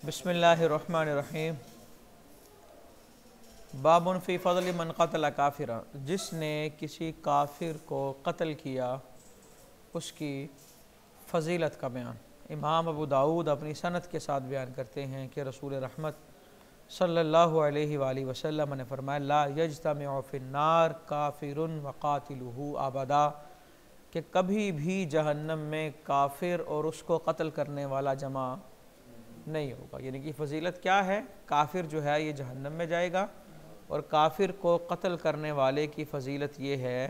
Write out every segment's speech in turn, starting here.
बिस्मिल्लाहिर्रहमानिर्रहीम। बाबुन फ़ी फ़ज़्ल मन क़तल काफ़िरा, जिसने किसी काफिर को कत्ल किया उसकी फ़जीलत का बयान। इमाम अबू दाऊद अपनी सनद के साथ बयान करते हैं कि रसूल रहमत सल्लल्लाहु अलैहि वसल्लम ने फरमाया, ला यज्तमिउ फ़िन्नार काफ़िरुन व क़ातिलुहु अबदा, कि कभी भी जहन्नम में काफिर और उसको कत्ल करने वाला जमा नहीं होगा। यानी कि फ़जीलत क्या है, काफिर जो है ये जहन्नम में जाएगा और काफिर को कत्ल करने वाले की फ़जीलत ये है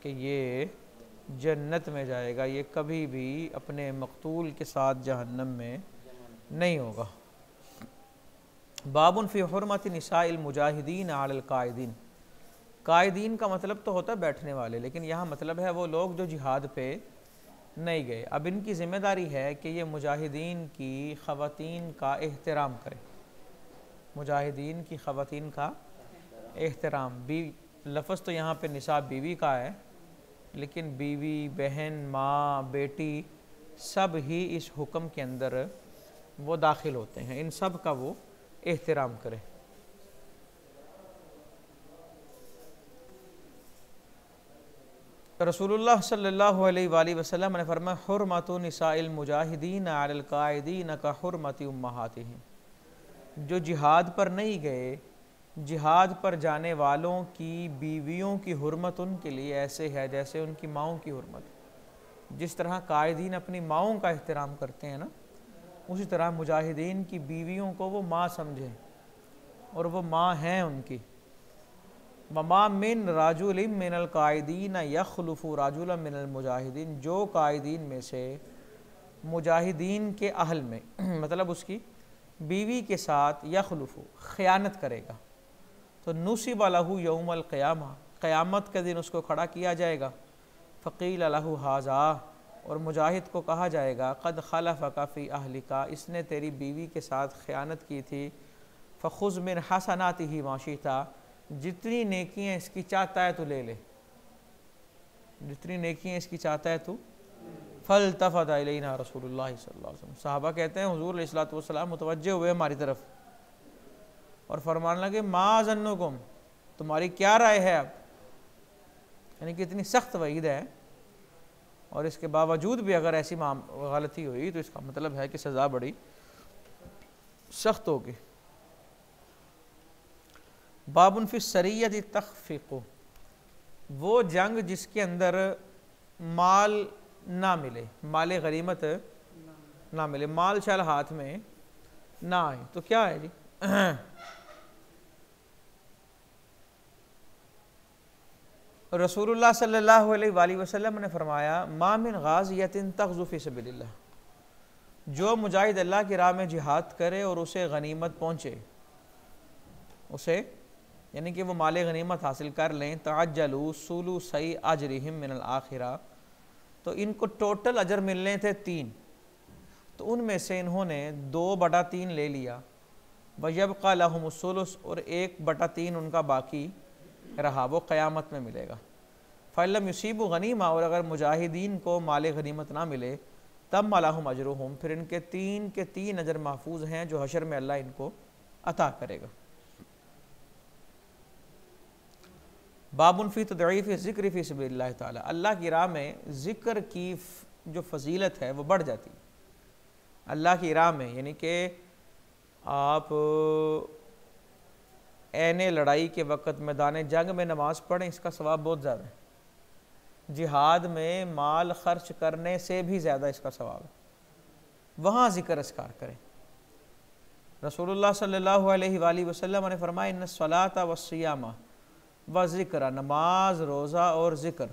कि ये जन्नत में जाएगा, ये कभी भी अपने मक़तूल के साथ जहन्नम में नहीं होगा। बाबुन फ़ी हुर्मति निसाइल मुजाहिदीन अलल कायदीन। कायदीन का मतलब तो होता है बैठने वाले, लेकिन यहाँ मतलब है वो लोग जो जिहाद पे नहीं गए। अब इनकी ज़िम्मेदारी है कि ये मुजाहिदीन की ख़वातीन का एहतराम करें। मुजाहिदीन की ख़वातीन का एहतराम, लफ्ज़ तो यहाँ पे निसा बीवी का है, लेकिन बीवी, बहन, माँ, बेटी सब ही इस हुक्म के अंदर वो दाखिल होते हैं। इन सब का वो एहतराम करें। रसूलुल्लाह सल्लल्लाहु अलैहि वसल्लम ने फरमाया, हुर्मतु निसाइल मुजाहिदीन अलल कायदीन का हुर्मति उम्महातिहिम। जो जिहाद पर नहीं गए, जिहाद पर जाने वालों की बीवियों की हुर्मत उनके लिए ऐसे है जैसे उनकी माओं की हुर्मत। जिस तरह कायदीन अपनी माओं का एहतराम करते हैं ना, उसी तरह मुजाहिदीन की बीवियों को वो माँ समझें और वो माँ हैं उनकी। ममा मिन राजुलिम मिनल कायदीन यखलुफु राजुला मिनल मुजाहिदीन, जो कायदीन में से मुजाहिदीन के अहल में मतलब उसकी बीवी के साथ यखलुफु ख़यानत करेगा तो नुसिब लहू यौमल क़ियामा, क़यामत के दिन उसको खड़ा किया जाएगा। फ़क़ील लहू हाज़ा, और मुजाहिद को कहा जाएगा, क़द ख़लफ़का फ़ी अहलिका, इसने तेरी बीवी के साथ ख़यानत की थी। फ़ख़ुज़ मिन हसनातिही मा शिता, जितनी नेकियां इसकी चाहता है तो ले ले, जितनी नेकियां इसकी चाहता है तो। फल्तफ़त इलैना रसूलुल्लाह सल्लल्लाहु अलैहि वसल्लम, साहबा कहते हैं हुज़ूर अलैहिस्सलातु वस्सलाम मुतवज्जे हुए हमारी तरफ और फरमाने लगे, मा ज़न्नुकुम, तुम्हारी क्या राय है। अब यानी कि इतनी सख्त वईद है और इसके बावजूद भी अगर ऐसी गलती हुई तो इसका मतलब है कि सज़ा बड़ी सख्त होगी। बाबुन फ़ी सरियत तख़फ़ीक़ु, वो जंग जिसके अंदर माल ना मिले, माल गनीमत ना मिले, माल शाल हाथ में ना आए तो क्या है जी। रसूलुल्लाह सल्लल्लाहु अलैहि वसल्लम ने फरमाया, मा मिन गाज़ियतिन तग़ज़ु फ़ी सबीलिल्लाह, जो मुजाहिद अल्लाह की राह में जिहाद करे और उसे गनीमत पहुँचे, उसे यानी कि वो माले गनीमत हासिल कर लें, तअज्जलू सुलुसई अजरिहिम मिनल आखिरा, तो इनको टोटल अजर मिलने थे 3, तो उनमें से इन्होंने 2/3 ले लिया। वयबक़ा लहुमुस सुलुस, और 1/3 उनका बाकी रहा, वो क़यामत में मिलेगा। फ़ल्लम युसीबु गनीमा, और अगर मुजाहिदीन को माले गनीमत ना मिले, तब मलाहुम अजरुहुम, फिर इनके 3 के 3 अजर महफूज हैं जो हशर में अल्लाह इनको अता करेगा। बाबुन फ़ी तदईफ़ ज़िक्र फ़ी सबीलिल्लाह ताला, अल्लाह की राह में ज़िक्र की जो फ़जीलत है वो बढ़ जाती है अल्लाह की राह में। यानी कि आप ऐने लड़ाई के वक़्त मैदान जंग में नमाज़ पढ़ें, इसका सवाब बहुत ज़्यादा है। जिहाद में माल ख़र्च करने से भी ज़्यादा इसका सवाब है। वहाँ ज़िक्र अस्कार करें। रसूलुल्लाह सल्लल्लाहु अलैहि वसल्लम ने फरमाया, इन्न सलाता वस्सियामा व ज़िक्र, नमाज, रोज़ा और ज़िक्र,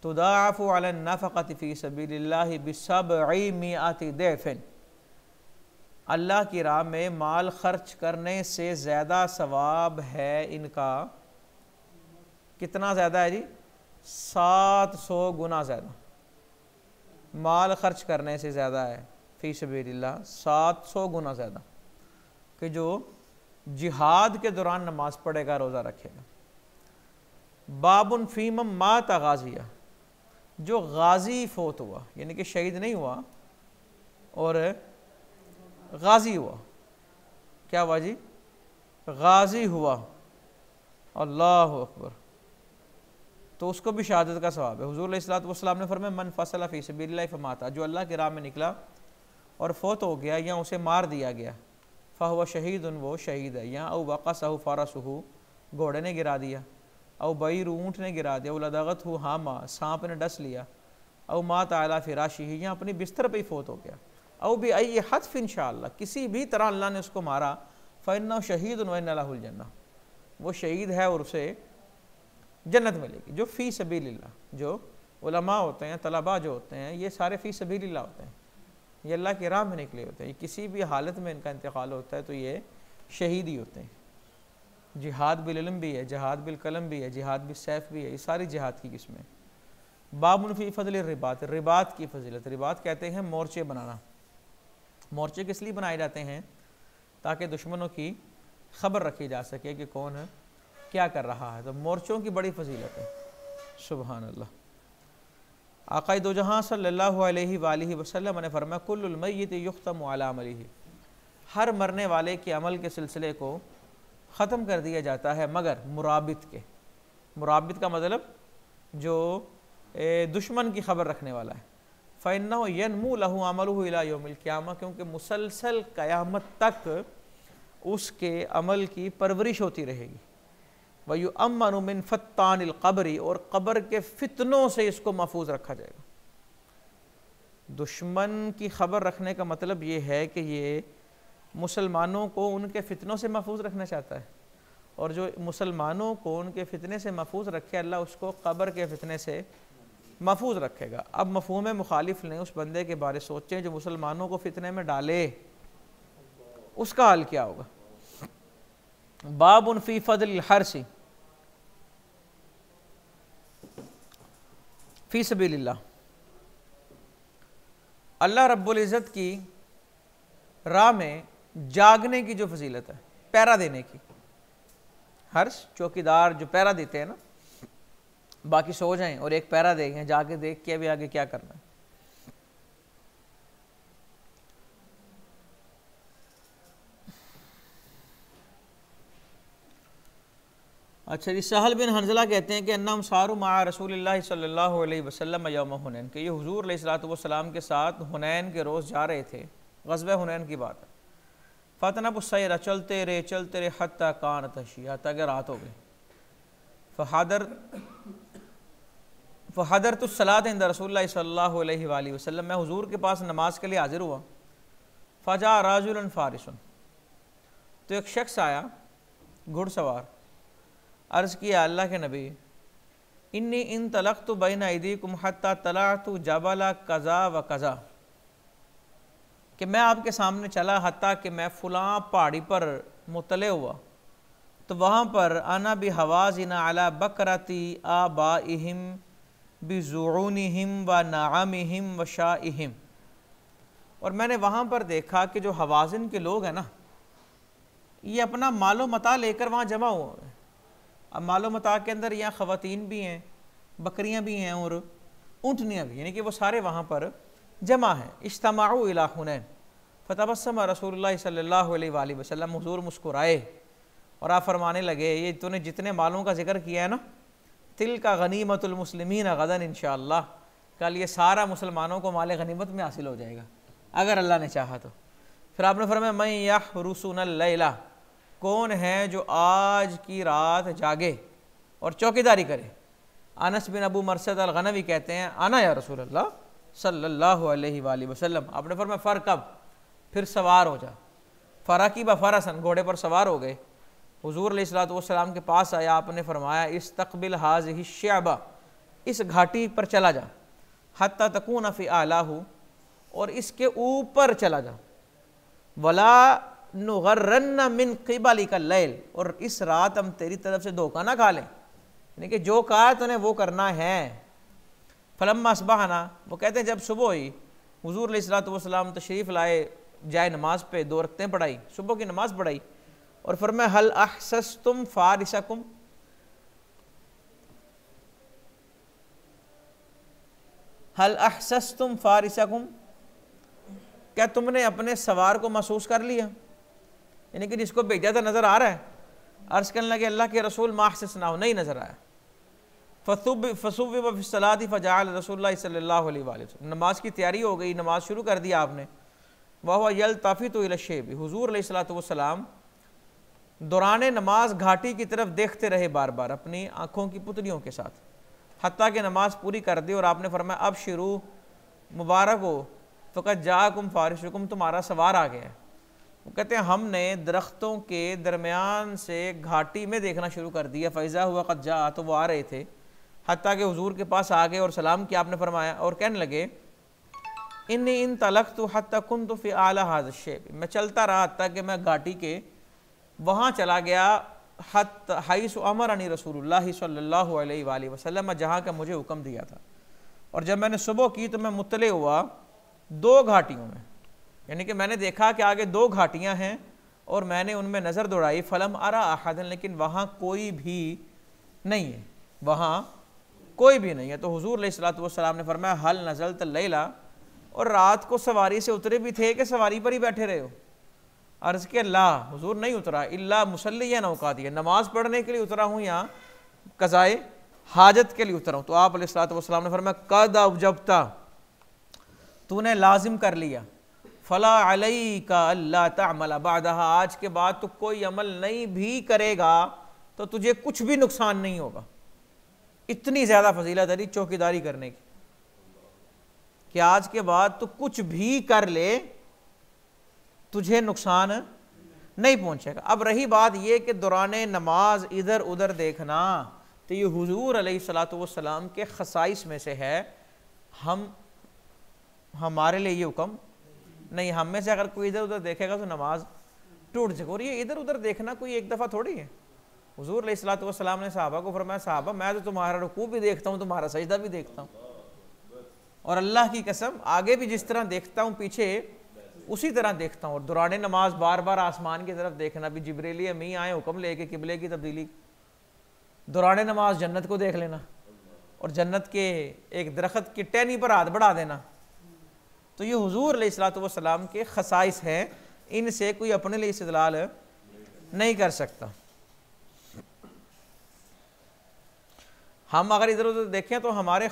तुदाअफ़ु अलन नफ़क़ति फ़ी सबीलिल्लाहि बिसबई मिअति ज़िफ़िन, अल्लाह की राह में माल खर्च करने से ज़्यादा सवाब है इनका। कितना ज़्यादा है जी? 700 गुना ज़्यादा माल खर्च करने से ज़्यादा है फ़ी सबीलिल्लाह, 700 गुना ज़्यादा कि जो जिहाद के दौरान नमाज पढ़ेगा, रोज़ा रखेगा। बाबुन फ़ीम मात गाज़िया, जो गाज़ी फोत हुआ यानी कि शहीद नहीं हुआ और गाजी हुआ। क्या हुआ जी? गाजी हुआ। अल्लाह अकबर। तो उसको भी शहादत का सवाब है। हुजूर अलैहिस्सलातु वस्सलाम ने फरमाया मन फसला फी सबीलिल्लाह फमाता, जो अल्लाह की राह में निकला और फौत हो गया या उसे मार दिया गया, फ़हुव शहीदुन, वो शहीद है। यहाँ औ वक़सहु फ़रसहु, घोड़े ने गिरा दिया, औ बईर, ऊँट ने गिरा दिया, लदगतहु हामा, सांप ने डस लिया, औ मात अला फिराशिही, यहाँ अपनी बिस्तर पर ही फौत हो गया, औ बि अय्यि हत्फ़ इंशाअल्लाह, किसी भी तरह अल्लाह ने उसको मारा, फ़इन्नहु शहीदुन व इन्ना लहुल जन्नह, वो शहीद है और उसे जन्नत मिलेगी। जो फ़ी सबीलिल्लाह, जो उलमा होते हैं, तलबा जो होते हैं, ये सारे फ़ी सबीलिल्लाह होते हैं, ये अल्लाह की राह में निकले होते हैं। किसी भी हालत में इनका इंतकाल होता है तो ये शहीद ही होते हैं। जिहाद बिल इल्म भी है, जिहाद बिल कलम भी है, जिहाद बिल सैफ भी है, ये सारी जिहाद की किस्में। बाबुन फ़ी फ़ज़ल रिबात, रिबात की फजीलत। रिबात कहते हैं मोर्चे बनाना। मोर्चे किस लिए बनाए जाते हैं? ताकि दुश्मनों की खबर रखी जा सके कि कौन है क्या कर रहा है। तो मोर्चों की बड़ी फजीलत है। सुबहान अल्लाह। आक़ाए दो जहां सल्लल्लाहु अलैहि वालिहि वसल्लम ने फरमाया कुल्लुल मय्यित युख्तमु अला अमलिही, हर मरने वाले के अमल के सिलसिले को ख़त्म कर दिया जाता है मगर मुराबित के। मुराबित का मतलब जो दुश्मन की खबर रखने वाला है। फ़इन्नहु यनमू लहु अमलुहु इला यौमिल क़ियामा, क्योंकि मुसलसल क़यामत तक उसके अमल की परवरिश होती रहेगी। वयुअम्मनु मिन फ़त्तानिल क़ब्रि, और क़ब्र के फितनों से इसको महफूज रखा जाएगा। दुश्मन की खबर रखने का मतलब ये है कि ये मुसलमानों को उनके फितनों से महफूज रखना चाहता है, और जो मुसलमानों को उनके फितने से महफूज रखे, अल्लाह उसको क़ब्र के फितने से महफूज रखेगा। अब मफ़हूम मुखालिफ ने उस बंदे के बारे सोचें जो मुसलमानों को फितने में डाले, उसका हाल क्या होगा। बाबुन फ़ी फ़ज़लिल हर्सी फ़ी सबीलिल्लाह, अल्लाह रब्बुल इज़्ज़त की राह में जागने की जो फजीलत है, पहरा देने की। हर्ष चौकीदार जो पहरा देते हैं ना, बाकी सो जाएं और एक पहरा देंगे, जाके देख के भी आगे क्या करना है। अच्छा जी, सहल बिन हंजला कहते हैं कि अन्नहुम सारू मा रसूलिल्लाह सल्लल्लाहु अलैहि वसल्लम यौम हुनैन, कि ये हुजूर अलैहिस्सलातु वस्सलाम के साथ हुनैन के रोज़ जा रहे थे। ग़ज़वा हुनैन की बात है। फ़तनबु सैरा, चलते रहे हत्ता कानत अशिया, तक रात हो गई। फ़हदरतु सलात इंद रसूलुल्लाह सल्लल्लाहु अलैहि वसल्लम, मैं हुजूर के पास नमाज के लिए हाजिर हुआ। फ़जा राजुलन फ़ारिसुन, तो एक शख्स आया घुड़सवार। अर्ज़ किया अल्लाह के नबी, इन्नी इन तलक़तु बैन अयदीकुम हत्ता तलअतु जबला कज़ा व कज़ा, कि मैं आपके सामने चला हत्ता कि मैं फ़लाँ पहाड़ी पर मुतले हुआ, तो वहाँ पर आना भी हवाज़िना अला बकरती आबाइहिम बिज़ुऊनिहिम व नाअमिहिम व शाइहिम, और मैंने वहाँ पर देखा कि जो हवाज़िन के लोग हैं ना, ये अपना मालो मता लेकर वहाँ जमा हुए हैं। अब मालो मता के अंदर यहाँ ख़वातीन भी हैं, बकरियाँ भी हैं और ऊँटनियाँ भी, यानी कि वो सारे वहाँ पर जमा हैं। इज्तमाउ इला हुनैन फ़तबस्सम रसूलुल्लाह सल्लल्लाहु अलैहि वसल्लम, हुज़ूर मुस्कुराए और आप फरमाने लगे, ये तूने जितने मालों का जिक्र किया है ना, तिल का गनीमतुल मुस्लिमीन गदन इंशाअल्लाह, कल ये सारा मुसलमानों को माल गनीमत में हासिल हो जाएगा अगर अल्लाह ने चाहा तो। फिर आपने फरमाया मैं यहरुसुनल लैला, कौन है जो आज की रात जागे और चौकीदारी करे। अनस बिन अबू मरसद अल गनवी कहते हैं आना या रसूलल्लाह सल्लल्लाहु अलैहि वसल्लम, आपने फरमाया फ़रकब, फिर सवार हो जा। फ़रकीब फ़रसन, घोड़े पर सवार हो गए। हुज़ूर अलैहिस्सलातु वस्सलाम के पास आया, आपने फरमाया इस्तक़बिल हाज़िही श्यअबा, इस घाटी पर चला जा, हत्ता तकून फ़ी आलाहु, और इसके ऊपर चला जा, वला नुगर्रन्न मिन क़िबलिकल लैल, और इस रात हम तेरी तरफ से धोखा ना खा लें, यानी कि जो कहा तूने वो करना है। फलम्मा अस्बहना, वो कहते हैं जब सुबह हुई, हुज़ूर अलैहिस्सलातु वस्सलाम तशरीफ़ लाए, जाए नमाज पे 2 रकअतें पढ़ाई, सुबह की नमाज़ पढ़ाई, और फरमाया हल अहसस्तुम फ़ारिसकुम, हल अहसस्तुम फ़ारिसकुम, क्या तुमने अपने सवार को महसूस कर लिया, यानी कि जिसको भेजा था नज़र आ रहा है? अर्ज़ करने लगे अल्लाह के रसूल माहसना, नहीं नज़र आया। फसुब सलाती फ़जाल रसूलुल्लाह सल्लल्लाहु अलैहि वसल्लम, नमाज की तैयारी हो गई, नमाज शुरू कर दी आपने। वह यल्तफ़ितु इला शैब, हुज़ूर अलैहिस्सलातु वस्सलाम दौरान नमाज घाटी की तरफ देखते रहे बार बार अपनी आँखों की पुतलियों के साथ, हत्ता कि नमाज पूरी कर दी और आपने फरमाया अब शुरू मुबारक हो, फ़क़त जाकुम फ़ारिशुकुम, तुम्हारा सवार आ गया है। वो कहते हैं हमने दरख्तों के दरमियान से घाटी में देखना शुरू कर दिया, फ़ैज़ा हुआ क़द जा, तो वो आ रहे थे, हत्ता कि हुज़ूर के पास आ गए और सलाम किया आपने फरमाया और कहने लगे इन्नी इन तलक़्तु हत्ता कुन्तु फ़ी आला हाज़ा शैब, मैं चलता रहा हत्ता कि मैं घाटी के वहाँ चला गया, हत्ता हैसु अमरनी रसूलुल्लाह सल्लल्लाहु अलैहि वसल्लम, जहाँ का मुझे हुक्म दिया था। और जब मैंने सुबह की तो मैं मुत्तले हुआ दो घाटियों में, यानी कि मैंने देखा कि आगे दो घाटियाँ हैं और मैंने उनमें नज़र दौड़ाई, फ़लम अरा अहदन, लेकिन वहाँ कोई भी नहीं है, वहाँ कोई भी नहीं है। तो हुज़ूर अलैहिस्सलातु वस्सलाम ने फरमाया हल नज़लत लैला, और रात को सवारी से उतरे भी थे कि सवारी पर ही बैठे रहे हो? अर्ज़ के अल्लाह, हुज़ूर नहीं उतरा, इल्ला मुसल्लियन औक़ातियन, नमाज पढ़ने के लिए उतरा हूँ या क़ज़ाए हाजत के लिए उतरा हूँ। तो आप अलैहिस्सलातु वस्सलाम ने फरमाया क़द अवजबता, तूने लाजिम कर लिया, फ़ला अलैका अल्ला तअमल बअदहा, आज के बाद तू कोई अमल नहीं भी करेगा तो तुझे कुछ भी नुकसान नहीं होगा। इतनी ज़्यादा फजीलत है चौकीदारी करने की कि आज के बाद तू कुछ भी कर ले तुझे नुकसान नहीं पहुंचेगा। अब रही बात यह कि दौरान नमाज इधर उधर देखना, तो ये हुजूर अलैहिस्सलातु वस्सलाम के खसाइस में से है। हमारे लिए ये हुक्म नहीं, हम में से अगर कोई इधर उधर देखेगा तो नमाज टूट जाएगा। और ये इधर उधर देखना कोई एक दफ़ा थोड़ी है। हुजूर अलैहिस्सलातु वस्सलाम ने सहाबा को फरमाया, सहाबा मैं तो तुम्हारा रुकू भी देखता हूँ, तुम्हारा सजदा भी देखता हूँ, और अल्लाह की कसम आगे भी जिस तरह देखता हूँ पीछे उसी तरह देखता हूँ। और दौरान नमाज बार बार आसमान की तरफ देखना भी, जिब्रील अमीन आए हुक्म लेके किबले की तब्दीली, दौरान नमाज जन्नत को देख लेना और जन्नत के एक दरख्त की टहनी पर हाथ बढ़ा देना। तो ये हुजूर अलैहिस्सलातु वस्सलाम के खसाइस हैं, इनसे कोई अपने लिए इस्तेदलाल नहीं कर सकता। हम अगर इधर उधर देखें तो हमारा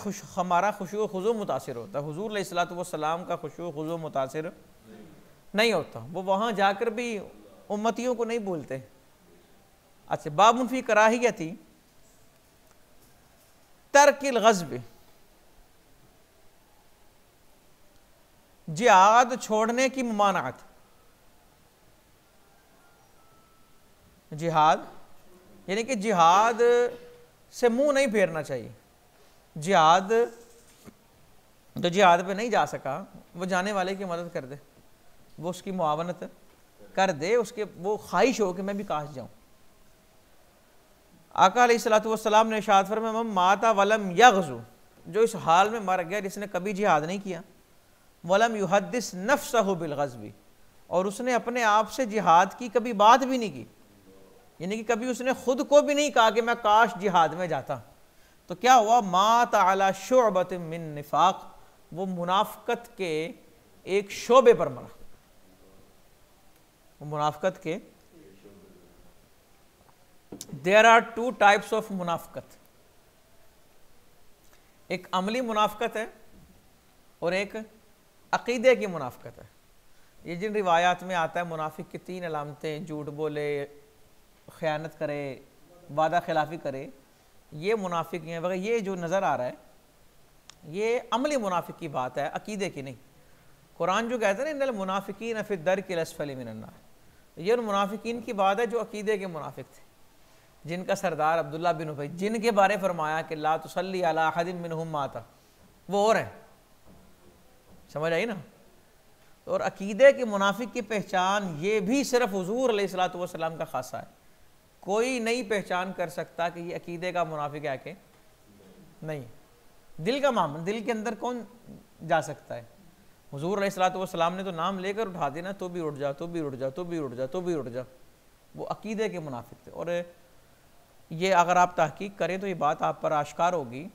खुशू खुजू मुतासिर होता है। हुजूर अलैहिस्सलातु वस्सलाम का खुशू खुजू मुतासिर नहीं होता, वो वहाँ जाकर भी उम्मतियों को नहीं भूलते। अच्छा, बाबुन फी कराहियती तर्किल ग़ज़ब, जिहाद छोड़ने की ममानात। जिहाद यानी कि जिहाद से मुंह नहीं फेरना चाहिए। जिहाद तो जिहाद पे नहीं जा सका, वो जाने वाले की मदद कर दे, वो उसकी मुआवनत कर दे, उसके वो ख्वाहिश हो कि मैं भी काश जाऊं। आका अलैहिस्सलातु वस्सलाम ने इरशाद फरमाया माता वलम यग़ज़ु, जो इस हाल में मर गया जिसने कभी जिहाद नहीं किया, वलम युहद्दिस नफ्सहु बिल ग़ज़वी, और उसने अपने आप से जिहाद की कभी बात भी नहीं की, यानी कि कभी उसने खुद को भी नहीं कहा कि मैं काश जिहाद में जाता, तो क्या हुआ, मात अला शुअबतिन मिन निफाक, वो मुनाफिकत के एक शोबे पर मरा। वो मुनाफिकत के there are two types of मुनाफिकत, एक अमली मुनाफिकत है और एक अकीदे की मुनाफिकत है। ये जिन रिवायात में आता है मुनाफिक की 3 अलामतें, झूठ बोले, ख़यानत करे, वादा खिलाफी करे, ये मुनाफिक हैं वगैरह, ये जो नज़र आ रहा है ये अमली मुनाफिक की बात है, अकीदे की नहीं। कुरान जो कहते हैं ना इन्नल मुनाफिकीन फी दर्किल अस्फली मिनन नार, ये उन मुनाफिकीन की बात है जो अकीदे के मुनाफिक थे, जिनका सरदार अब्दुल्ला बिन उबई, जिनके बारे फरमाया कि ला तुसल्ली अला अहदिन मिनहुम माता, वो और है। समझ आई ना। और अकीदे के मुनाफिक की पहचान ये भी सिर्फ हुजूर अलैहिस्सलातु वस्सलाम का खासा है। कोई नहीं पहचान कर सकता कि ये अकीदे का मुनाफिक है कि नहीं। दिल का मामला, दिल के अंदर कौन जा सकता है। हुजूर अलैहिस्सलातु वस्सलाम ने तो नाम लेकर उठा देना, तो भी उठ जा, तो भी उठ जा, तो भी उठ जा, तो भी उठ जा। वो अकीदे के मुनाफिक थे। और ये अगर आप तहकीक करें तो ये बात आप पर आश्कार होगी,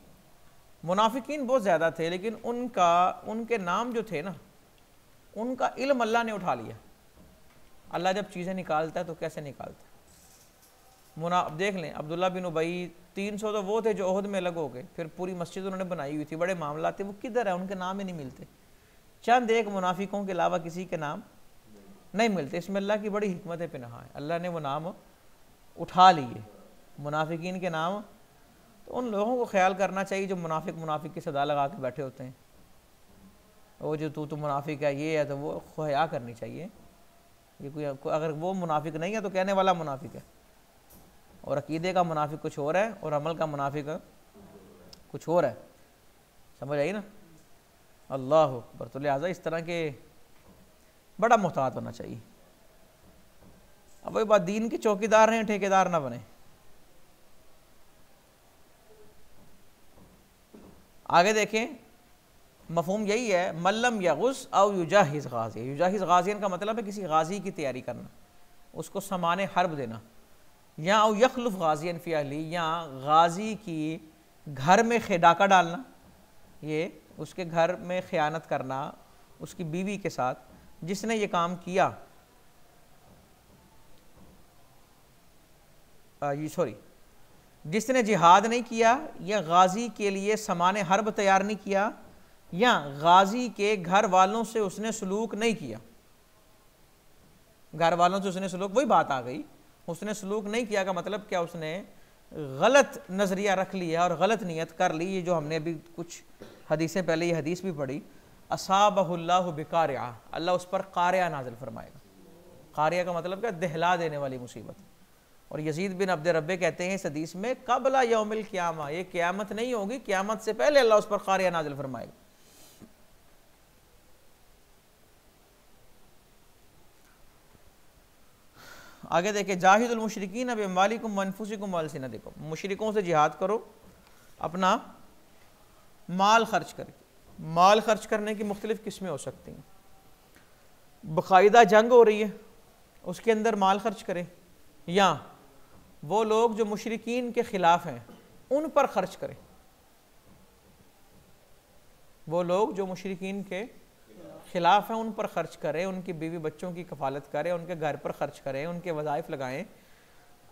मुनाफिकीन बहुत ज़्यादा थे, लेकिन उनके नाम जो थे ना उनका इल्म अल्लाह ने उठा लिया। अल्लाह जब चीज़ें निकालता है तो कैसे निकालता है? देख लें, अब्दुल्ला बिन उबई 300 तो वो थे जो ओहद में अलग हो गए, फिर पूरी मस्जिद उन्होंने बनाई हुई थी, बड़े मामला थे, वो किधर है? उनके नाम ही नहीं मिलते। चंद एक मुनाफिकों के अलावा किसी के नाम नहीं मिलते। इसमें अल्लाह की बड़ी हिकमत पिनहा है, अल्लाह ने वो नाम उठा लिए, मुनाफिकीन के नाम। तो उन लोगों को ख्याल करना चाहिए जो मुनाफिक की सदा लगा के बैठे होते हैं, वो जो तू मुनाफिक है, ये है, तो वो हया करनी चाहिए। ये कोई अगर वो मुनाफिक नहीं है तो कहने वाला मुनाफिक है, और अकीदे का मुनाफिक कुछ और है और अमल का मुनाफिक कुछ और है। समझ आई ना? अल्लाह अकबर। तो लिहाजा इस तरह के बड़ा मुहतात होना चाहिए। अब वही बात, दीन के चौकीदार हैं, ठेकेदार ना बने। आगे देखें, मफहूम यही है, मल्लम यगुस औ युजाहिज़ गाज़ी। युजाहिज़ गाज़ियन का मतलब है किसी गाजी की तैयारी करना, उसको सामान हर्ब देना, या औ यखलुफ़ गाज़ियन फ़ी अहली, या गाजी की घर में डाका डालना, ये उसके घर में ख़यानत करना उसकी बीवी के साथ, जिसने ये काम किया, जिसने जिहाद नहीं किया, या गाजी के लिए सामान हर्ब तैयार नहीं किया, या गाजी के घर वालों से उसने सलूक नहीं किया। घर वालों से उसने सलूक, वही बात आ गई, उसने सलूक नहीं किया का मतलब क्या? उसने गलत नज़रिया रख लिया और गलत नियत कर ली। ये जो हमने अभी कुछ हदीसें पहले ये हदीस भी पढ़ी, असाबहुल्लाहु बिकारिया, अल्लाह उस पर कारिया नाजिल फरमाएगा। कारिया का मतलब क्या? दहला देने वाली मुसीबत। और यजीद बिन अब्द रब्बे कहते हैं इस हदीस में, कबला यौमिल क़ियामा, ये क़यामत नहीं होगी, क़यामत से पहले अल्लाह उस पर कारिया नाजिल फरमाएगा। आगे देखे, जाहिदुल मुशरिकीन बिअम्वालिकुम व अनफुसिकुम व अलसिनतिकुम, मुशरिकों से जिहाद करो अपना माल खर्च करके। माल खर्च करने की मुख्तलिफ किस्में हो सकती हैं। बाकायदा जंग हो रही है, उसके अंदर माल खर्च करें, या वो लोग जो मुशरिकीन के ख़िलाफ़ हैं उन पर खर्च करें। वो लोग जो मुशरिकीन के ख़िलाफ़ हैं उन पर ख़र्च करें, उनकी बीवी बच्चों की कफ़ालत करें, उनके घर पर ख़र्च करें, उनके वज़ाइफ लगाएं,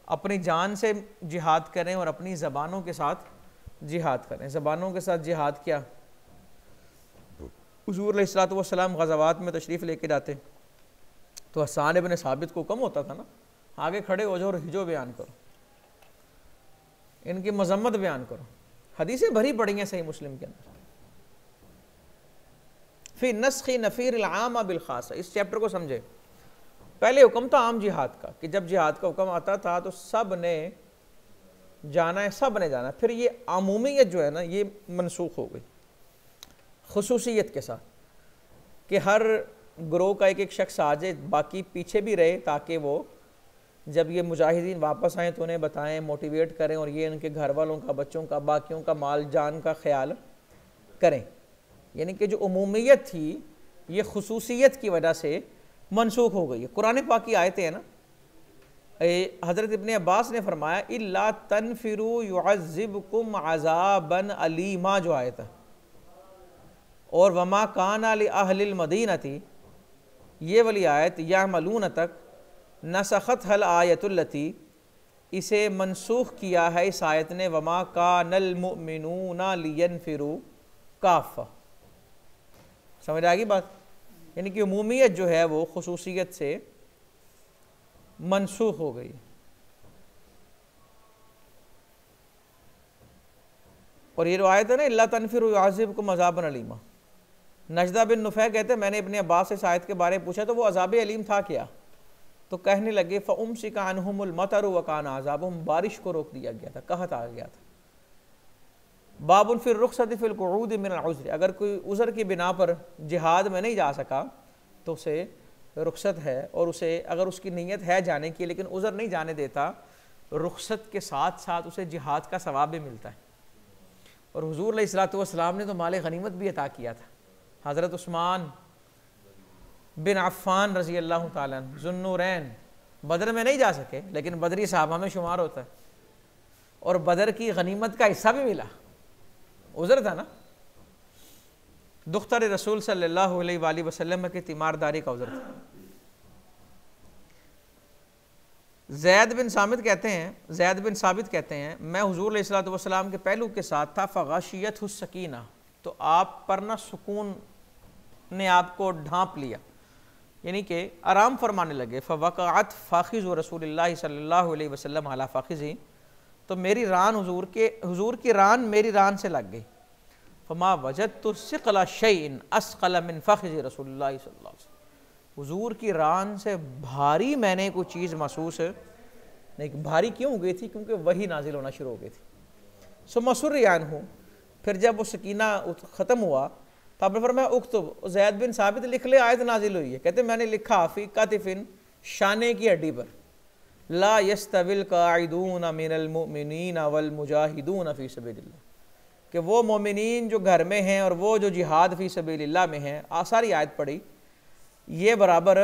अपनी जान से जिहाद करें और अपनी ज़बानों के साथ जिहाद करें। ज़बानों के साथ जिहाद क्या? हुज़ूर अलैहिस्सलातु वस्सलाम ग़ज़वात में तशरीफ़ लेके जाते तो हसन इब्न साबित को कम होता था ना, आगे खड़े हो जाओ और हिजो बयान करो, इनकी मजम्मत बयान करो। हदीसें भरी पड़ी हैं सही मुस्लिम के अंदर। फिर नस्ख़ी नफ़ीर आम बिल ख़ास, इस चैप्टर को समझे। पहले हुक्म था आम जिहाद का, कि जब जिहाद का हुक्म आता था तो सब ने जाना है, सब ने जाना है। फिर ये आमूमियत जो है ना, ये मनसूख हो गई खुसूसियत के साथ, कि हर ग्रोह का एक एक शख्स आ जाए, बाकी पीछे भी रहे, ताकि वो जब ये मुजाहिदीन वापस आएँ तो उन्हें बताएं, मोटिवेट करें, और ये उनके घर वालों का, बच्चों का, बाकियों का माल जान का ख्याल करें। यानी कि जो उमूमियत थी ये खुसूसियत की वजह से मनसूख हो गई है। कुरान पाक की आयतें हैं ना, हज़रत इब्ने अब्बास ने फरमाया, इल्ला तनफिरू युअज़्ज़िबकुम अज़ाबन अलीमा, जो आयत है, और वमा काना लि अहलिल मदीनती, ये वाली आयत यामलून तक, नसखत हल आयतुल्लती, इसे मनसूख किया है इस आयत ने, वमा कानल मुमिनूना लियनफिरू काफ़ा। समझ आ गई बात? यानी कि उमूमियत जो है वो खुसूसियत से मनसूख हो गई। और ये आयत है ना, इल्ला तनफिरू युअज़्ज़िबकुम अज़ाबन अलीमा। नजदा बिन नुफ़ै कहते हैं, मैंने अपने अब्बास से इस आयत के बारे में पूछा तो वो अज़ाब अलीम था क्या? तो कहने लगे, फ़उम्सिका अन्हुमुल मतरु व काना अज़ाबुहुम, बारिश को रोक दिया गया था, कहत आ गया था। बाबुल फिर रुख़सति फ़िल क़ुऊद मिनल उज़्र, अगर कोई उज़र की बिना पर जिहाद में नहीं जा सका तो उसे रुख़सत है, और उसे अगर उसकी नीयत है जाने की लेकिन उज़र नहीं जाने देता, रुख़सत के साथ साथ उसे जिहाद का सवाब भी मिलता है। और हुज़ूर अलैहिस्सलातु वस्सलाम ने तो माल गनीमत भी अता किया था। हज़रत उस्मान बिन अफ़्फ़ान रज़ी अल्लाह ताला अन्हु ज़ुन्नूरैन बदर में नहीं जा सके, लेकिन बदरी साहबा में शुमार होता है, और बदर की गनीमत का हिस्सा भी मिला, उज़र था ना। दुख्तर रसूल सल्लल्लाहु अलैहि वसल्लम की तीमारदारी का उज़र था। ज़ैद बिन साबित कहते हैं मैं हुज़ूर अलैहिस्सलातु वस्सलाम के पहलू के साथ था, फ़गाशियत हुस्सकीना, तो आप पर ना सुकून ने आपको ढांप लिया, यानी कि आराम फरमाने लगे। फ़वक़अत फ़ाख़िज़ु रसूलिल्लाहि सल्लल्लाहु अलैहि वसल्लम अला फ़ाख़िज़ी, तो मेरी रान हुज़ूर की रान मेरी रान से लग गई। फ़मा वजदतु सिक़ला शैइन अस्क़ल मिन फ़ाख़िज़ि रसूलिल्लाहि सल्लल्लाहु अलैहि वसल्लम, हुज़ूर की रान से भारी मैंने कोई चीज़ महसूस नहीं। भारी क्यों हो गई थी? क्योंकि वही नाजिल होना शुरू हो गई थी। सुम्मा सुर्रिया अन्हु, फिर जब वो सकीना ख़त्म हुआ तो आपने फरमाया उक्तुब, ज़ैद बिन साबित लिख ले, आयत नाजिल हुई है। कहते मैंने लिखा फ़ी कातिफ़िन, शाने की हड्डी पर, ला यस्तविल काइदून मिनल मुमिनीन वल मुजाहिदून फ़ी सबीलिल्लाह, कि वो मोमिनीन जो घर में हैं और वो जो जिहाद फ़ी सबीलिल्लाह में हैं, सारी आयत पढ़ी, ये बराबर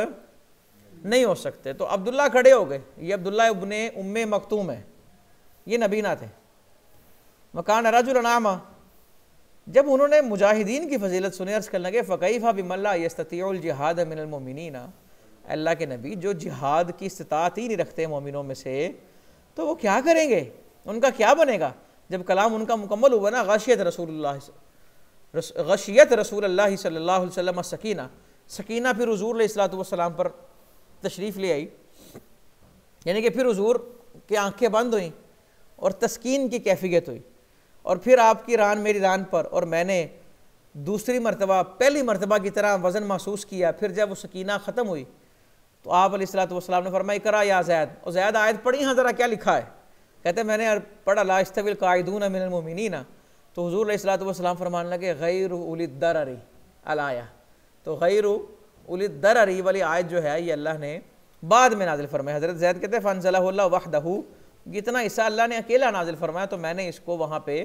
नहीं हो सकते। तो अब्दुल्ला खड़े हो गए, ये अब्दुल्ला इब्ने उम्मे मक्तूम है, ये नबीना थे। मकान रजुलन आमा, जब उन्होंने मुजाहिदीन की फजीलत सुने, अर्ज़ करने लगे फ़कैफ़ा बिमन ला यस्ततीउल जिहाद मिनल मुमिनीन, अल्लाह के नबी जो जिहाद की इस्तिताअत ही नहीं रखते मोमिनों में से, तो वो क्या करेंगे, उनका क्या बनेगा? जब कलाम उनका मुकम्मल हुआ ना, गशियत रसूलुल्लाह सल्लल्लाहु अलैहि वसल्लम सकीना, सकीना फिर हुज़ूर अलैहिस्सलातु वस्सलाम पर तशरीफ़ ले आई, यानी कि फिर हुज़ूर की आंखें बंद हुई और तस्कीन की कैफियत हुई, और फिर आपकी रान मेरी रान पर, और मैंने दूसरी मरतबा पहली मरतबा की तरह वज़न महसूस किया। फिर जब वो सकीना ख़त्म हुई तो आप अलैहिस्सलातु वस्सलाम ने फरमाया इक़रा या ज़ैद, और ज़ैद आयत पढ़ी, हाँ ज़रा क्या लिखा है? कहते मैंने पढ़ा ला यस्तविल काइदून मिनल मुमिनीन, तो हुज़ूर अलैहिस्सलातु वस्सलाम फरमाने लगे गैर उलिद दररी अलाया, तो गैर उलिद दररी वाली आयत जो है ये अल्लाह ने बाद में नाजिल फरमाया। हज़रत ज़ैद कहते फ़अंज़लहु वहदहू, जितना हिस्सा अल्लाह ने अकेला नाजिल फरमाया तो मैंने इसको वहाँ पे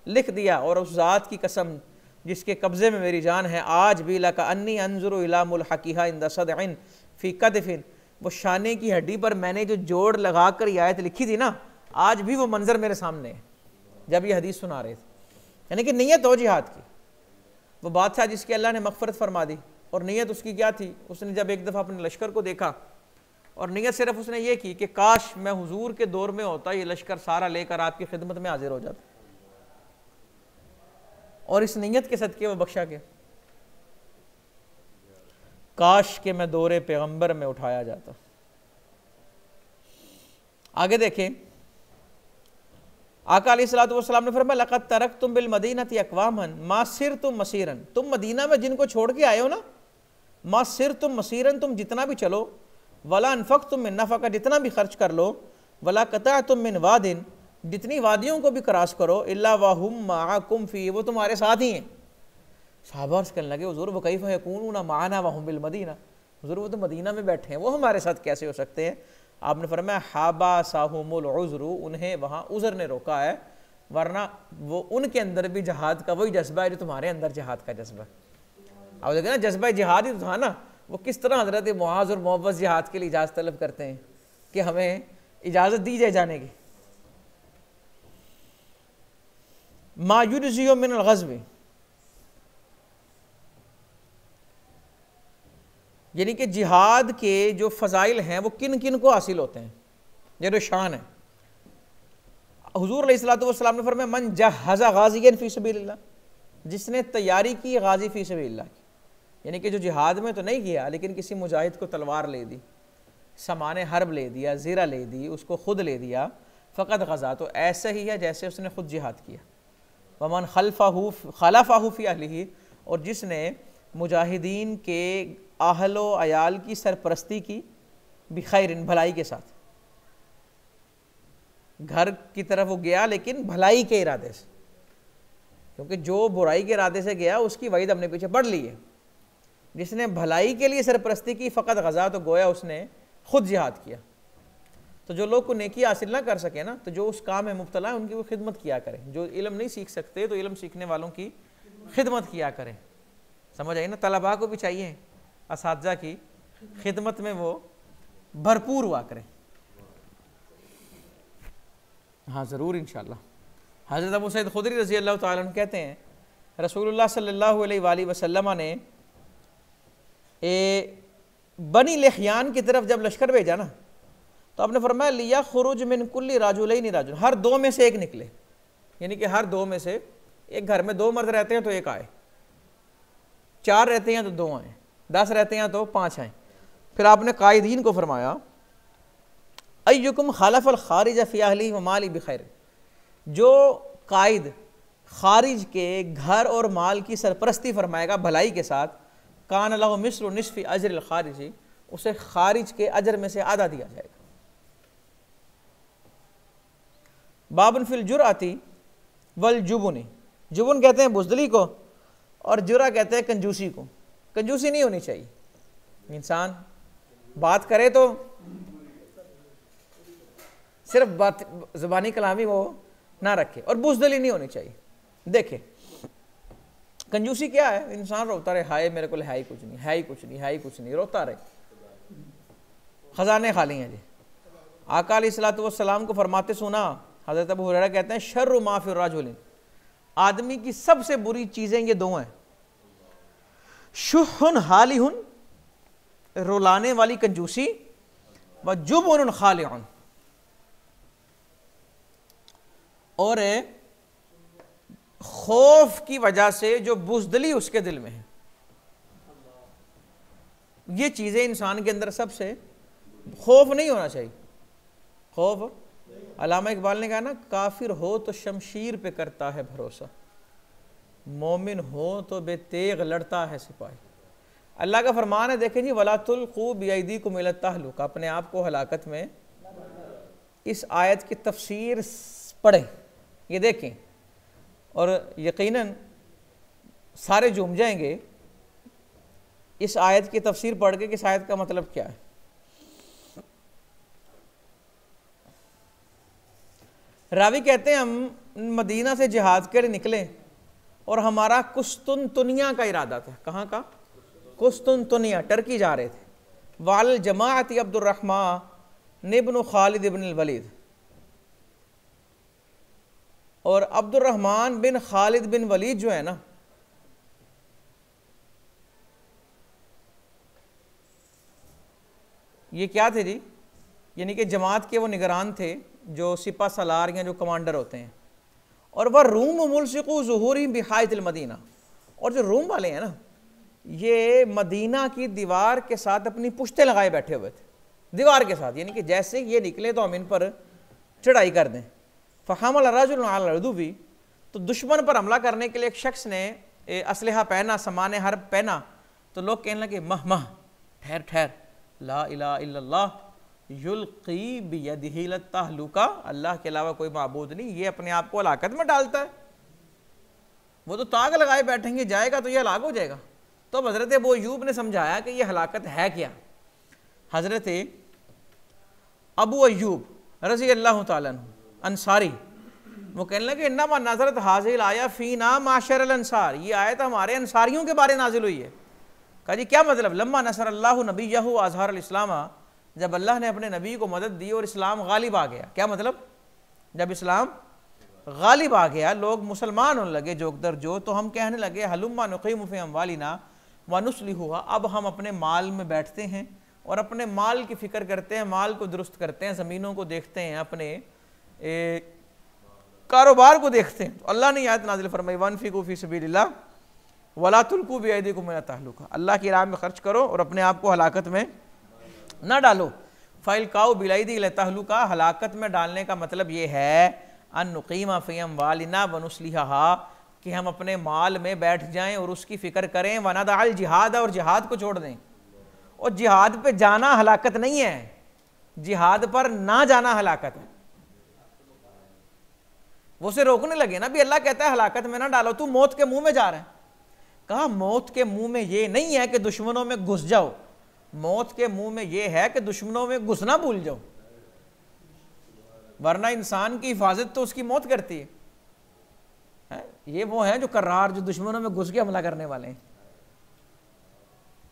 लिख दिया, और उस ज़ात की कसम जिसके कब्ज़े में मेरी जान है, आज भी लका अन्नी अंजुरु इला मुल्हक़िहा इंदा सदइन फ़ी कदफ़िन, वो शाने की हड्डी पर मैंने जो जोड़ लगा कर ये आयत लिखी थी ना, आज भी वो मंज़र मेरे सामने है जब ये हदीस सुना रहे थे। यानी कि नीयत हो जिहाद की, वो बादशाह जिसकी अल्लाह ने मग़फ़िरत फरमा दी, और नीयत उसकी क्या थी? उसने जब एक दफ़ा अपने लश्कर को देखा, और नीयत सिर्फ उसने ये की कि काश मैं हुजूर के दौर में होता, ये लश्कर सारा लेकर आपकी खिदमत में हाजिर हो जाता, और इस नीयत के सदके वो बख्शा गया। काश के मैं दौरे पैगंबर में उठाया जाता। आगे देखें, आका अलैहिस्सलातु वस्सलाम ने फरमाया लक़द तरक्तुम बिल मदीनति अक़वामन मा सिरतुम मसीरन, तुम मदीना में जिनको छोड़ के आए हो ना, मा सिरतुम मसीरन, तुम जितना भी चलो, वला अनफ़क़तुम मिन नफ़क़ा, जितना भी खर्च कर लो, वला क़तअतुम मिन वादिन, जितनी वादियों को भी क्रॉस करो, इल्ला वहुम माअकुम फ़ी, वो तुम्हारे साथ ही हैं। सहाबा अर्ज़ करने लगे हुज़ूर व कैफ़ यकूनूना माअना वहुम बिल मदीना, हुज़ूर वो तो मदीना में बैठे हैं, वो हमारे साथ कैसे हो सकते हैं? आपने फरमाया हाबासाहुमुल उज़्रु, उन्हें वहाँ उज़र ने रोका है, वरना वो उनके अंदर भी जहाद का वही जज्बा है जो तुम्हारे अंदर जहाद का जज्बा है। अब देखें ना, जज्बा जिहाद ही तो था ना, वो किस तरह हज़रत मुआज़ और मुअव्वज़ जिहाद के लिए इजाज़त तलब करते हैं कि हमें इजाज़त दी जाए जाने की। मा युज़ियु मिनल ग़ज़वी, यानी कि जिहाद के जो फ़ज़ाइल हैं वो किन किन को हासिल होते हैं, ये जो शान है। हुज़ूर अलैहिस्सलातु वस्सलाम ने फरमाया मन जहज़ा गाज़ियन फ़ी सबीलिल्लाह, जिसने तैयारी की गाज़ी फ़ी सबीलिल्लाह की, यानी कि जो जिहाद में तो नहीं किया लेकिन किसी मुजाहिद को तलवार ले दी, सामान हर्ब ले दिया, ज़ीरा ले दी, उसको ख़ुद ले दिया, फ़क़त गज़ा, तो ऐसा ही है जैसे उसने ख़ुद जिहाद किया। वमन खलफ़हु फ़ी अहलिही, और जिसने मुजाहिदीन के आहलो अयाल की सरपरस्ती की, बिखैरिन, भलाई के साथ, घर की तरफ वो गया लेकिन भलाई के इरादे से, क्योंकि जो बुराई के इरादे से गया उसकी वईद हमने पीछे पढ़ ली है। जिसने भलाई के लिए सरपरस्ती की, फ़क़त गज़ा, तो गोया उसने खुद जिहाद किया। तो जो लोग को नेकी हासिल ना कर सके ना, तो जो उस काम में मुब्तला है उनकी वो खिदमत किया करें। जो इल्म नहीं सीख सकते तो इल्म सीखने वालों की खिदमत किया करें। समझ आई ना? तलबा को भी चाहिए असातिज़ा की खिदमत में वो भरपूर हुआ करें। हाँ ज़रूर इंशाअल्लाह। हज़रत अबू सईद खुदरी रज़ी अल्लाह तआला अन्हु कहते हैं रसूलुल्लाह सल्लल्लाहु अलैहि वसल्लम ने बनी लहयान की तरफ जब लश्कर भेजा ना, तो आपने फरमाया लिया खुरुज मिन कुल्ली राजुलैनि राजुल, हर दो में से एक निकले, यानी कि हर दो में से एक, घर में दो मर्द रहते हैं तो एक आए, चार रहते हैं तो दो आए, 10 रहते हैं तो 5 आए। फिर आपने कायदीन को फरमाया अय्युकुम खलफल खारिज फी अहली व माली बिखैर, जो कायद खारिज के घर और माल की सरपरस्ती फरमाएगा भलाई के साथ, कान लहु मिस्लु निस्फी अजरिल खारिजी, उसे खारिज के अजर में से आधा दिया जाएगा। बाबन फिल जुरअती वल जुबुनी, जुबुन कहते हैं बुज़दिली को और जुरा कहते हैं कंजूसी को। कंजूसी नहीं होनी चाहिए, इंसान बात करे तो सिर्फ बात ज़बानी कलामी वो ना रखे, और बुज़दिली नहीं होनी चाहिए। देखे कंजूसी क्या है, इंसान रोता रहे, हाय मेरे को है ही कुछ नहीं, है ही कुछ नहीं, है ही कुछ नहीं, रोता रहे, खजाने खाली हैं जी। आका अलैहिस्सलातु वस्सलाम को फरमाते सुना, हज़रत अबू हुरैरा कहते हैं शर्रु मा फी रजुलिन, आदमी की सबसे बुरी चीज़ें ये दो हैं, शुहुन हालिहुन, रुलाने वाली कंजूसी, व जुबुन खालिउन, और खौफ की वजह से जो बुज़दिली उसके दिल में है। ये चीज़ें इंसान के अंदर सबसे, खौफ नहीं होना चाहिए। खौफ, अल्लामा इकबाल ने कहा ना, काफिर हो तो शमशीर पे करता है भरोसा, मोमिन हो तो बेतेग लड़ता है सिपाही। अल्लाह का फरमान है, देखें जी, वला तुल्कू बियदीकुम इला तहलुका, अपने आप को हलाकत में। इस आयत की तफसीर पढ़ें, ये देखें, और यकीनन सारे झूम जाएंगे इस आयत की तफसीर पढ़ के कि इस आयत का मतलब क्या है। रावी कहते हैं हम मदीना से जिहाद के लिए निकले और हमारा कुस्तुनतुनिया का इरादा था। कहाँ का? कुस्तुनतुनिया, टर्की जा रहे थे। वाल जमाअती अब्दुर्रहमान इब्न खालिद इब्न वलीद, और अब्दुर्रहमान बिन खालिद बिन वलीद जो है ना, ये क्या थे जी, यानी कि जमात के वो निगरान थे, जो सिपा सलार या जो कमांडर होते हैं। और वह रूम मुल्सिकु ज़ुहूरी बिहायतिल मदीना, और जो रूम वाले हैं ना, ये मदीना की दीवार के साथ अपनी पुश्तें लगाए बैठे हुए थे, दीवार के साथ, यानी कि जैसे ये निकले तो हम इन पर चढ़ाई कर दें। फ़हमल रजुल अला अदुवी, तो दुश्मन पर हमला करने के लिए एक शख्स ने असलहा पहना, सामान हर्ब पहना, तो लोग कहने लगे मह मह, ठहर ठहर, ला इलाहा इल्लल्लाह युल्क़ी बियदिही लत्तहलुका, अल्लाह के अलावा कोई माबूद नहीं, ये अपने आप को हलाकत में डालता है। वो तो ताक लगाए बैठेंगे, जाएगा तो ये हलाक हो जाएगा। तो हज़रत अबू अय्यूब ने समझाया कि ये हलाकत है क्या। हज़रत अबू अय्यूब रज़ी अल्लाह तआला अन्हु अंसारी, वो कहने लगे इन्नमा नज़रत हाज़िल आया फ़ीना माशरल अंसार, ये आयत हमारे अंसारियों के बारे नाजिल हुई है। कहा जी क्या मतलब? लम्मा नसरल्लाहु नबिय्यहु अज़हरल इस्लाम, जब अल्लाह ने अपने नबी को मदद दी और इस्लाम गालिब आ गया। क्या मतलब? जब इस्लाम गालिब आ गया, लोग मुसलमान होने लगे जो दर जो, तो हम कहने लगे हलुम्मा नुक़ीमु फ़ी अम्वालिना व नुस्लिहुहा, अब हम अपने माल में बैठते हैं और अपने माल की फ़िक्र करते हैं, माल को दुरुस्त करते हैं, ज़मीनों को देखते हैं, अपने कारोबार को देखते हैं। तो अल्लाह ने आयत नाज़िल फरमाई वनफ़िक़ू फ़ी सबीलिल्लाह वला तुल्क़ू बियदीकुम इला तहलुका, अल्लाह की राह में खर्च करो और अपने आप को हलाकत में ना डालो। फ़इल्क़ाउ बिलैदी इला तहलुका, हलाकत में डालने का मतलब ये है अन नुक़ीमा फ़ी अम्वालिना व नुस्लिहा, कि हम अपने माल में बैठ जाएं और उसकी फ़िक्र करें। व नदअल जिहाद, और जिहाद को छोड़ दें। और जिहाद पे जाना हलाकत नहीं है, जिहाद पर ना जाना हलाकत है। वो से रोकने लगे ना भी, अल्लाह कहता है हलाकत में ना डालो, तू मौत के मुंह में जा रहा है। कहा मौत के मुंह में ये नहीं है कि दुश्मनों में घुस जाओ, मौत के मुंह में ये है कि दुश्मनों में घुसना भूल जाओ, वरना इंसान की हिफाजत तो उसकी मौत करती है। ये वो हैं जो कर्रार, जो दुश्मनों में घुस के हमला करने वाले हैं।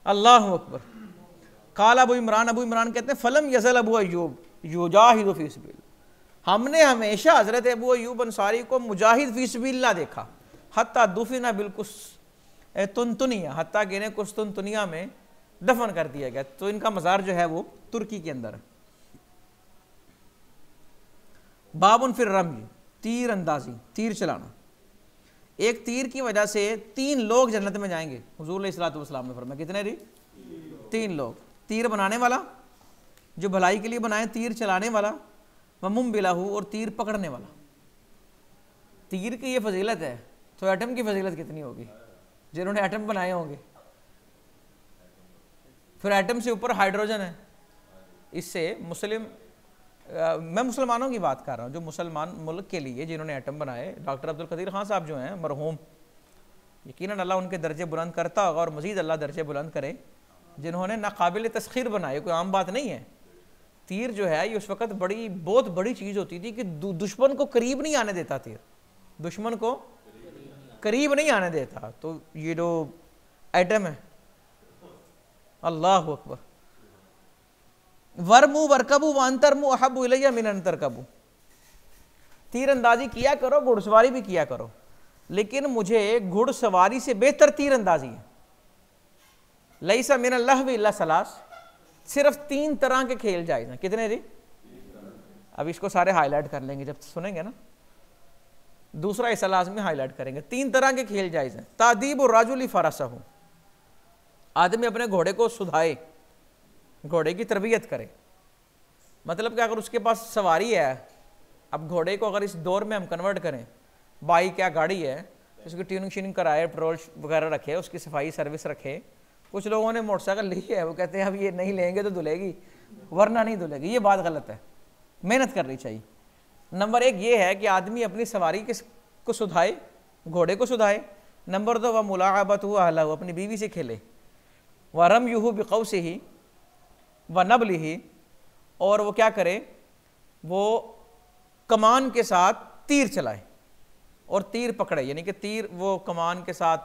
अल्लाह अकबर। काल अबू इमरान, अबू इमरान कहते हैं फलम यज़ल अबू अय्यूब युजाहिदु फी सबिल, हमने हमेशा हज़रत अबू अय्यूब अंसारी को मुजाहिद फी सबिलिल्लाह देखा, हत्ता दुफिना बिल्कुल तुनतुनिया, हत्ता कि इन्हें कुस्तुनतुनिया में दफन कर दिया गया। तो इनका मज़ार जो है वो तुर्की के अंदर है। बाबुन फिर रमी, तीर अंदाजी, तीर चलाना। एक तीर की वजह से 3 लोग जन्नत में जाएंगे। हुजूर अलैहिस्सलातु वस्सलाम ने फरमाया, कितने री? 3 लोग। तीर बनाने वाला, जो भलाई के लिए बनाए, तीर चलाने वाला, व मुम्बिलाहू, और तीर पकड़ने वाला। तीर की ये फजीलत है तो एटम की फजीलत कितनी होगी जिन्होंने एटम बनाए होंगे। फिर एटम से ऊपर हाइड्रोजन है। इससे मैं मुसलमानों की बात कर रहा हूँ, जो मुसलमान मुल्क के लिए जिन्होंने एटम बनाए। डॉक्टर अब्दुल कदीर खान साहब जो हैं मरहूम, यकीनन अल्लाह उनके दर्जे बुलंद करता होगा और मज़ीद अल्लाह दर्जे बुलंद करे, जिन्होंने नाकाबिल तस्खीर बनाए। कोई आम बात नहीं है। तीर जो है ये उस वक़्त बहुत बड़ी चीज़ होती थी कि दुश्मन को करीब नहीं आने देता। तीर दुश्मन को करीब नहीं आने देता। तो ये जो एटम है, अल्लाह अकबर। वरमू वरकबू वांतरमू अहब्बु इलैया मिन अन तरकबू, तीरंदाजी किया करो, घुड़सवारी भी किया करो, लेकिन मुझे घुड़सवारी से बेहतर तीरंदाजी है। लैसा मिन लहवी इल्ला सलास, सिर्फ 3 तरह के खेल जायज़ हैं। कितने जी? अब इसको सारे हाईलाइट कर लेंगे जब सुनेंगे ना, दूसरा हिस्सा लाज़मी हाईलाइट करेंगे। 3 तरह के खेल जायज़ हैं। तादीब राजुली फरसहू, आदमी अपने घोड़े को सुधाए, घोड़े की तरबियत करे। मतलब कि अगर उसके पास सवारी है, अब घोड़े को अगर इस दौर में हम कन्वर्ट करें, बाइक या गाड़ी है, उसकी ट्यूनिंग श्यूनिंग कराए, पेट्रोल वगैरह रखे, उसकी सफाई सर्विस रखे। कुछ लोगों ने मोटरसाइकिल ली है, वो कहते हैं अब ये नहीं लेंगे तो धुलेगी, वरना नहीं धुलेगी। ये बात गलत है, मेहनत करनी चाहिए। नंबर 1 ये है कि आदमी अपनी सवारी को सुधाए, घोड़े को सुधाए। नंबर 2 व मुलाअबत हुआ अहला, अपनी बीवी से खेले। व रम यूहू बिक़ौसिही व नबलिही, और वो क्या करे, वो कमान के साथ तीर चलाए और तीर पकड़े, यानी कि तीर वो कमान के साथ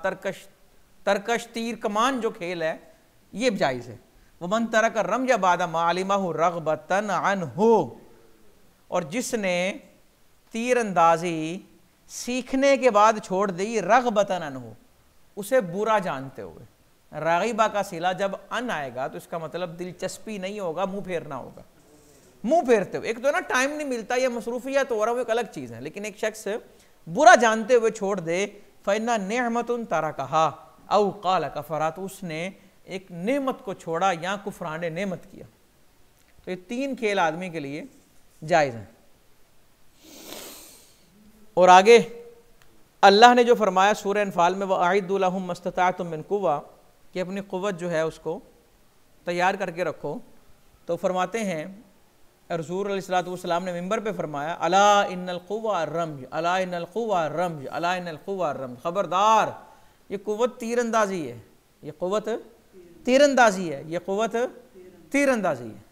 तरकश तीर कमान जो खेल है ये जायज़ है। वह मन तरक रमज बाद मालिमहु रग़बतन अन्हु, और जिसने तीर अंदाजी सीखने के बाद छोड़ दी, रग़बतन अन्हु, उसे बुरा जानते हुए। रागिबा का सिला जब अन आएगा तो इसका मतलब दिलचस्पी नहीं होगा, मुंह फेरना होगा। मुंह फेरते हुए, एक तो ना टाइम नहीं मिलता या मसरूफियत हो रहा, वो एक अलग चीज़ है, लेकिन एक शख्स बुरा जानते हुए छोड़ दे, फ़इन्ना नेमतुन तरकहा औ क़ाल कफ़रा, तो उसने एक नेमत को छोड़ा या कुफरान नेमत किया। तो ये 3 खेल आदमी के लिए जायज़ हैं। और आगे अल्लाह ने जो फरमाया सूरह अनफाल में, वअइद्दू लहुम मस्तताअतुम मिन कुव्वा, कि अपनी क़ुव्वत जो है उसको तैयार करके रखो। तो फरमाते हैं रसूल अलैहिस्सलातु वस्सलाम ने मिंबर पे फरमाया, अला इन्नल क़ुव्वा रम्ज, अला इन्नल क़ुव्वा रम्ज, अला इन्नल क़ुव्वा रम्ज, खबरदार ये क़ुव्वत तीरंदाजी है, ये क़ुव्वत तीरंदाजी है, ये क़ुव्वत तीरंदाजी है।